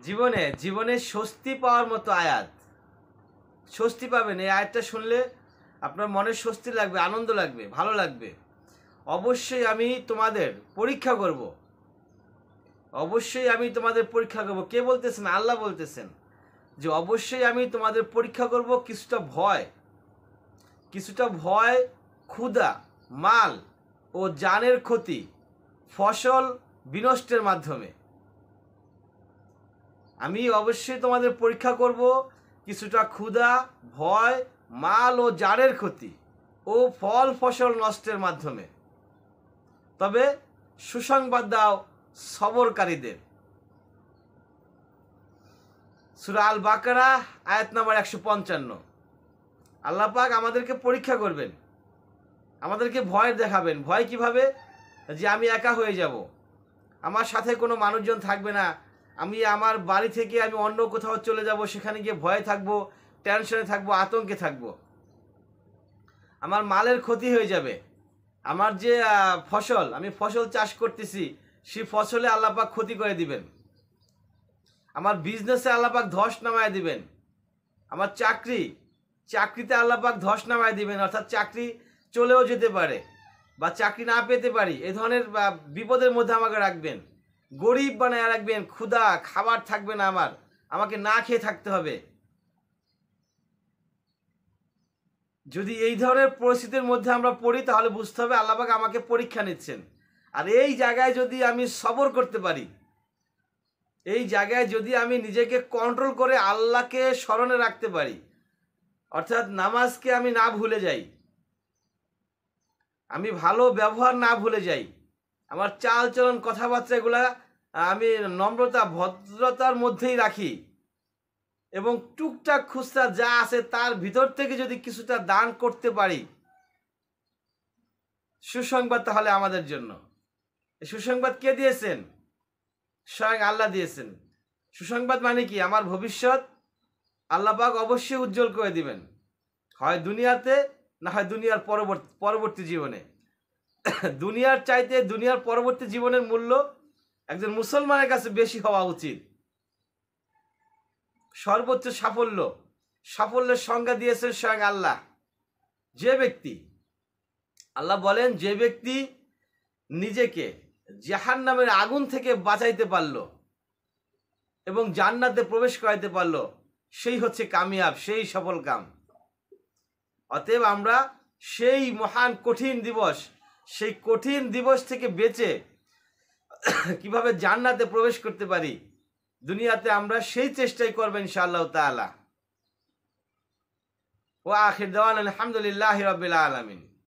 জীবনে জীবনে স্বস্তি পাওয়ার মতো আয়াত, স্বস্তি পাবেন। এই আয়াতটা শুনলে আপনার মনে স্বস্তি লাগবে, আনন্দ লাগবে, ভালো লাগবে। অবশ্যই আমি তোমাদের পরীক্ষা করব, অবশ্যই আমি তোমাদের পরীক্ষা করব। কে বলতেছেন? আল্লাহ বলতেছেন যে অবশ্যই আমি তোমাদের পরীক্ষা করব কিছুটা ভয়, কিছুটা ভয়, ক্ষুধা, মাল ও জানের ক্ষতি, ফসল বিনষ্টের মাধ্যমে। আমি অবশ্যই তোমাদের পরীক্ষা করব কিছুটা ক্ষুধা, ভয়, মাল ও জানের ক্ষতি ও ফল ফসল নষ্টের মাধ্যমে। তবে সুসংবাদ দাও সবরকারীদের। সূরা আল বাকারা আয়াত নম্বর 155। আল্লাহ পাক আমাদেরকে পরীক্ষা করবেন, আমাদেরকে ভয় দেখাবেন। ভয় কিভাবে? যে আমি একা হয়ে যাব, আমার সাথে কোনো মানুষজন থাকবে না, আমি আমার বাড়ি থেকে আমি অন্য কোথাও চলে যাব, সেখানে গিয়ে ভয়ে থাকবো, টেনশনে থাকবো, আতঙ্কে থাকবো, আমার মালের ক্ষতি হয়ে যাবে। আমার যে ফসল, আমি ফসল চাষ করতেছি, সেই ফসলে আল্লাহ পাক ক্ষতি করে দিবেন। আমার বিজনেসে আল্লাহ পাক ধস নামায় দিবেন। আমার চাকরিতে আল্লাহ পাক ধস নামায় দিবেন, অর্থাৎ চাকরি চলেও যেতে পারে বা চাকরি না পেতে পারি, এ ধরনের বিপদের মধ্যে আমাকে রাখবেন। গরিব বানায় রাখবেন, ক্ষুধা, খাবার থাকবে না, আমাকে না খেয়ে থাকতে হবে। যদি এই ধরনের পরিস্থিতির মধ্যে আমরা পড়ি, তাহলে বুঝতে হবে আল্লাহ পাক আমাকে পরীক্ষা নিচ্ছেন। আর এই জায়গায় যদি আমি সবর করতে পারি, এই জায়গায় যদি আমি নিজেকে কন্ট্রোল করে আল্লাহকে স্মরণে রাখতে পারি, অর্থাৎ নামাজকে আমি না ভুলে যাই, আমি ভালো ব্যবহার না ভুলে যাই, আমার চাল চলন কথাবার্তা এগুলা আমি নম্রতা ভদ্রতার মধ্যেই রাখি, এবং টুকটাক খুচরা যা আছে তার ভিতর থেকে যদি কিছুটা দান করতে পারি, সুসংবাদ তাহলে আমাদের জন্য। এই সুসংবাদ কে দিয়েছেন? স্বয়ং আল্লাহ দিয়েছেন। সুসংবাদ মানে কি? আমার ভবিষ্যৎ আল্লাহ পাক অবশ্যই উজ্জ্বল করে দিবেন, হয় দুনিয়াতে, না হয় দুনিয়ার পরবর্তী জীবনে। দুনিয়ার চাইতে দুনিয়ার পরবর্তী জীবনের মূল্য একজন মুসলমানের কাছে বেশি হওয়া উচিত। সর্বোচ্চ সাফল্যের সংজ্ঞা দিয়েছেন স্বয়ং আল্লাহ। যে ব্যক্তি, আল্লাহ বলেন, যে ব্যক্তি নিজেকে জাহান্নামের আগুন থেকে বাঁচাইতে পারলো এবং জান্নাতে প্রবেশ করাইতে পারলো, সেই হচ্ছে কামিয়াব, সেই সফল কাম। অতএব আমরা সেই মহান কঠিন দিবস, সেই কঠিন দিবস থেকে বেঁচে কিভাবে জান্নাতে প্রবেশ করতে পারি দুনিয়াতে, আমরা সেই চেষ্টাই করবেন ইনশাআল্লাহ তাআলা। ওয়া আখির দাওয়ানা আলহামদুলিল্লাহি রাব্বিল আলামিন।